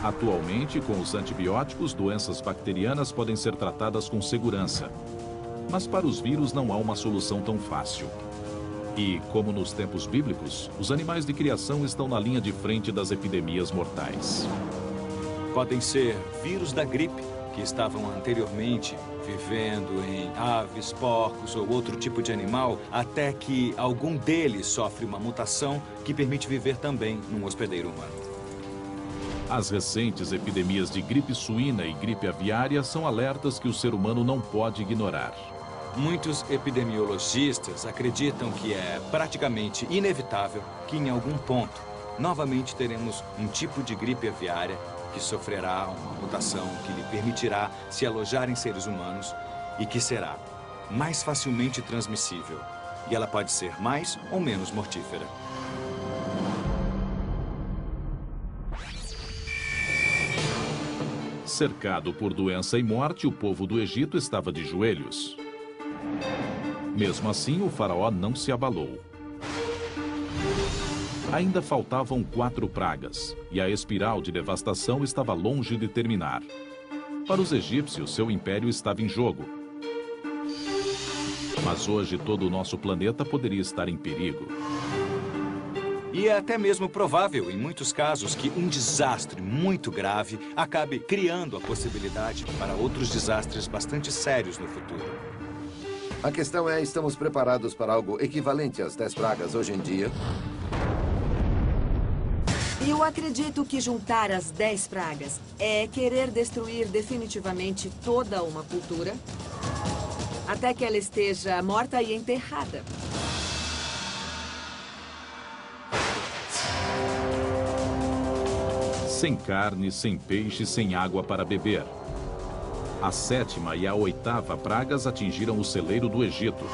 Atualmente, com os antibióticos, doenças bacterianas podem ser tratadas com segurança. Mas para os vírus não há uma solução tão fácil. E, como nos tempos bíblicos, os animais de criação estão na linha de frente das epidemias mortais. Podem ser vírus da gripe, que estavam anteriormente vivendo em aves, porcos ou outro tipo de animal, até que algum deles sofre uma mutação que permite viver também num hospedeiro humano. As recentes epidemias de gripe suína e gripe aviária são alertas que o ser humano não pode ignorar. Muitos epidemiologistas acreditam que é praticamente inevitável que em algum ponto novamente teremos um tipo de gripe aviária que sofrerá uma mutação que lhe permitirá se alojar em seres humanos e que será mais facilmente transmissível. E ela pode ser mais ou menos mortífera. Cercado por doença e morte, o povo do Egito estava de joelhos. Mesmo assim, o faraó não se abalou. Ainda faltavam 4 pragas, e a espiral de devastação estava longe de terminar. Para os egípcios, seu império estava em jogo. Mas hoje todo o nosso planeta poderia estar em perigo. E é até mesmo provável, em muitos casos, que um desastre muito grave acabe criando a possibilidade para outros desastres bastante sérios no futuro. A questão é, estamos preparados para algo equivalente às 10 pragas hoje em dia? Eu acredito que juntar as 10 pragas é querer destruir definitivamente toda uma cultura até que ela esteja morta e enterrada. Sem carne, sem peixe, sem água para beber. A 7ª e a 8ª pragas atingiram o celeiro do Egito.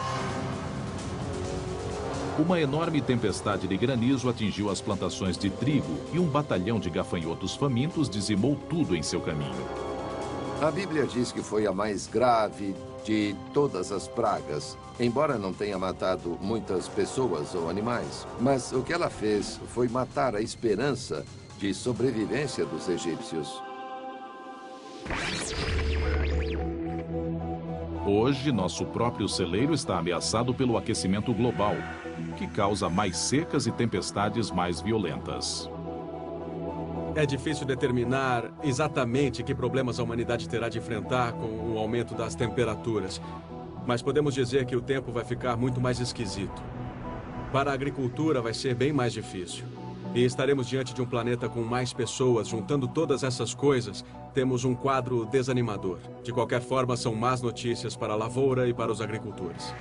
Uma enorme tempestade de granizo atingiu as plantações de trigo e um batalhão de gafanhotos famintos dizimou tudo em seu caminho. A Bíblia diz que foi a mais grave de todas as pragas, embora não tenha matado muitas pessoas ou animais. Mas o que ela fez foi matar a esperança de sobrevivência dos egípcios. Hoje, nosso próprio celeiro está ameaçado pelo aquecimento global, que causa mais secas e tempestades mais violentas. É difícil determinar exatamente que problemas a humanidade terá de enfrentar com o aumento das temperaturas. Mas podemos dizer que o tempo vai ficar muito mais esquisito. Para a agricultura vai ser bem mais difícil. E estaremos diante de um planeta com mais pessoas. Juntando todas essas coisas, temos um quadro desanimador. De qualquer forma, são más notícias para a lavoura e para os agricultores.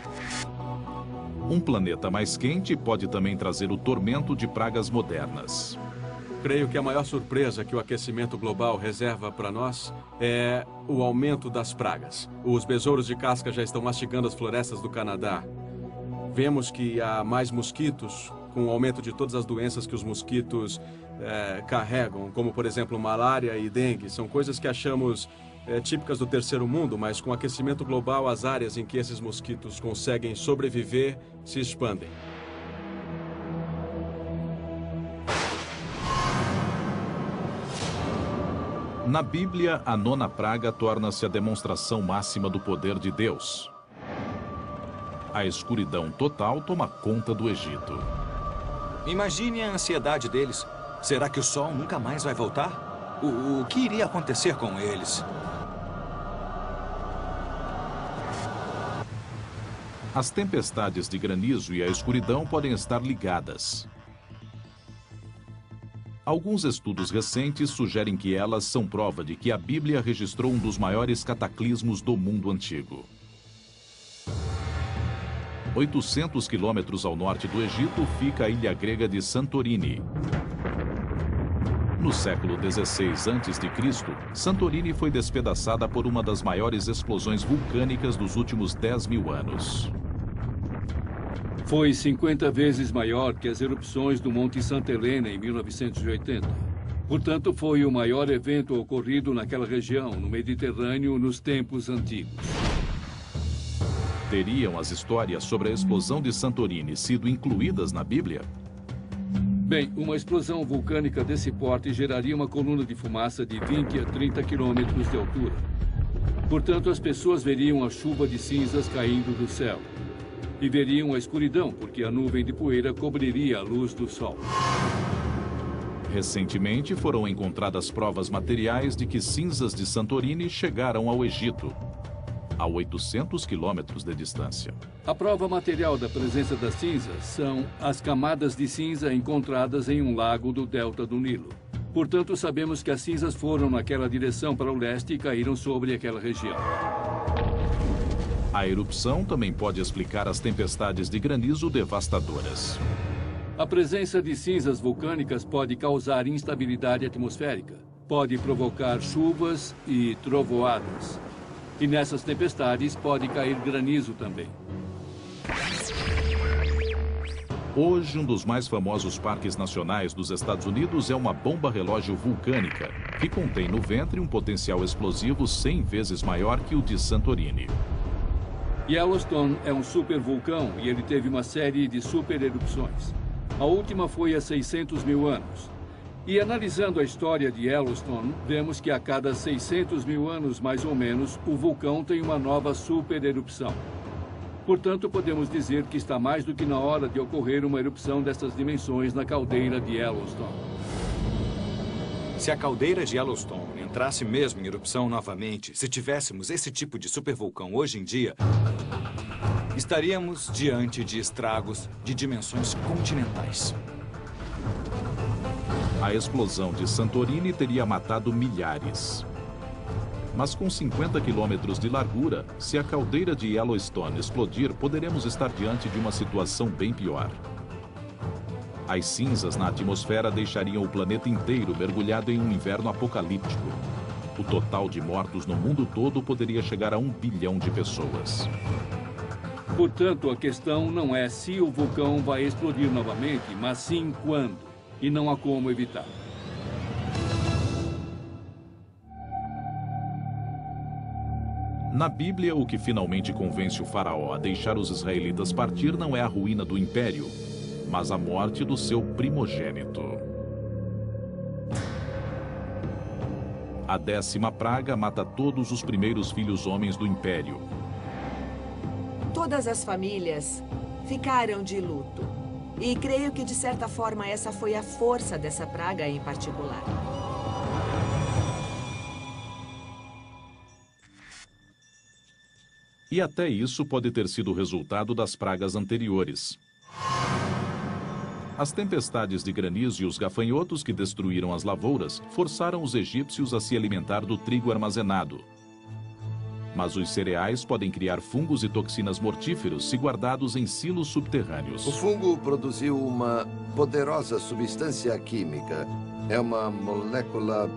Um planeta mais quente pode também trazer o tormento de pragas modernas. Creio que a maior surpresa que o aquecimento global reserva para nós é o aumento das pragas. Os besouros de casca já estão mastigando as florestas do Canadá. Vemos que há mais mosquitos, com o aumento de todas as doenças que os mosquitos carregam, como, por exemplo, malária e dengue. São coisas que achamos típicas do terceiro mundo, mas com o aquecimento global, as áreas em que esses mosquitos conseguem sobreviver se expandem. Na Bíblia, a 9ª praga torna-se a demonstração máxima do poder de Deus. A escuridão total toma conta do Egito. Imagine a ansiedade deles. Será que o sol nunca mais vai voltar? O que iria acontecer com eles? As tempestades de granizo e a escuridão podem estar ligadas. Alguns estudos recentes sugerem que elas são prova de que a Bíblia registrou um dos maiores cataclismos do mundo antigo. 800 quilômetros ao norte do Egito fica a ilha grega de Santorini. No século XVI a.C., Santorini foi despedaçada por uma das maiores explosões vulcânicas dos últimos 10.000 anos. Foi 50 vezes maior que as erupções do Monte Santa Helena em 1980. Portanto, foi o maior evento ocorrido naquela região, no Mediterrâneo, nos tempos antigos. Teriam as histórias sobre a explosão de Santorini sido incluídas na Bíblia? Bem, uma explosão vulcânica desse porte geraria uma coluna de fumaça de 20 a 30 quilômetros de altura. Portanto, as pessoas veriam a chuva de cinzas caindo do céu. E veriam a escuridão, porque a nuvem de poeira cobriria a luz do sol. Recentemente foram encontradas provas materiais de que cinzas de Santorini chegaram ao Egito, a 800 quilômetros de distância. A prova material da presença das cinzas são as camadas de cinza encontradas em um lago do delta do Nilo. Portanto, sabemos que as cinzas foram naquela direção para o leste e caíram sobre aquela região. A erupção também pode explicar as tempestades de granizo devastadoras. A presença de cinzas vulcânicas pode causar instabilidade atmosférica, pode provocar chuvas e trovoadas. E nessas tempestades pode cair granizo também. Hoje, um dos mais famosos parques nacionais dos Estados Unidos é uma bomba relógio vulcânica, que contém no ventre um potencial explosivo 100 vezes maior que o de Santorini. Yellowstone é um supervulcão e ele teve uma série de supererupções. A última foi há 600 mil anos. E analisando a história de Yellowstone, vemos que a cada 600 mil anos, mais ou menos, o vulcão tem uma nova supererupção. Portanto, podemos dizer que está mais do que na hora de ocorrer uma erupção dessas dimensões na caldeira de Yellowstone. Se a caldeira de Yellowstone entrasse mesmo em erupção novamente, se tivéssemos esse tipo de supervulcão hoje em dia, estaríamos diante de estragos de dimensões continentais. A explosão de Santorini teria matado milhares. Mas com 50 quilômetros de largura, se a caldeira de Yellowstone explodir, poderemos estar diante de uma situação bem pior. As cinzas na atmosfera deixariam o planeta inteiro mergulhado em um inverno apocalíptico. O total de mortos no mundo todo poderia chegar a 1 bilhão de pessoas. Portanto, a questão não é se o vulcão vai explodir novamente, mas sim quando. E não há como evitar. Na Bíblia, o que finalmente convence o faraó a deixar os israelitas partir não é a ruína do império, mas a morte do seu primogênito. A 10ª praga mata todos os primeiros filhos homens do império. Todas as famílias ficaram de luto. E creio que, de certa forma, essa foi a força dessa praga em particular. E até isso pode ter sido resultado das pragas anteriores. As tempestades de granizo e os gafanhotos que destruíram as lavouras forçaram os egípcios a se alimentar do trigo armazenado. Mas os cereais podem criar fungos e toxinas mortíferos se guardados em silos subterrâneos. O fungo produziu uma poderosa substância química. É uma molécula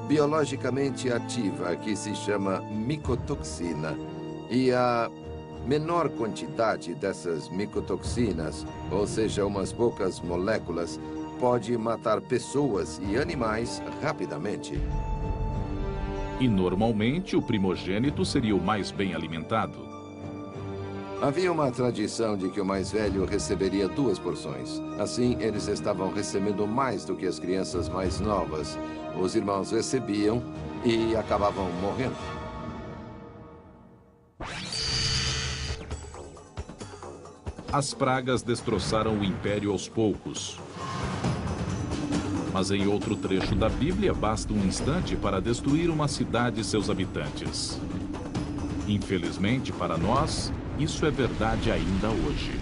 biologicamente ativa que se chama micotoxina. E a menor quantidade dessas micotoxinas, ou seja, umas poucas moléculas, pode matar pessoas e animais rapidamente. E normalmente o primogênito seria o mais bem alimentado. Havia uma tradição de que o mais velho receberia 2 porções. Assim, eles estavam recebendo mais do que as crianças mais novas. Os irmãos recebiam e acabavam morrendo. As pragas destroçaram o império aos poucos. Mas em outro trecho da Bíblia, basta um instante para destruir uma cidade e seus habitantes. Infelizmente para nós, isso é verdade ainda hoje.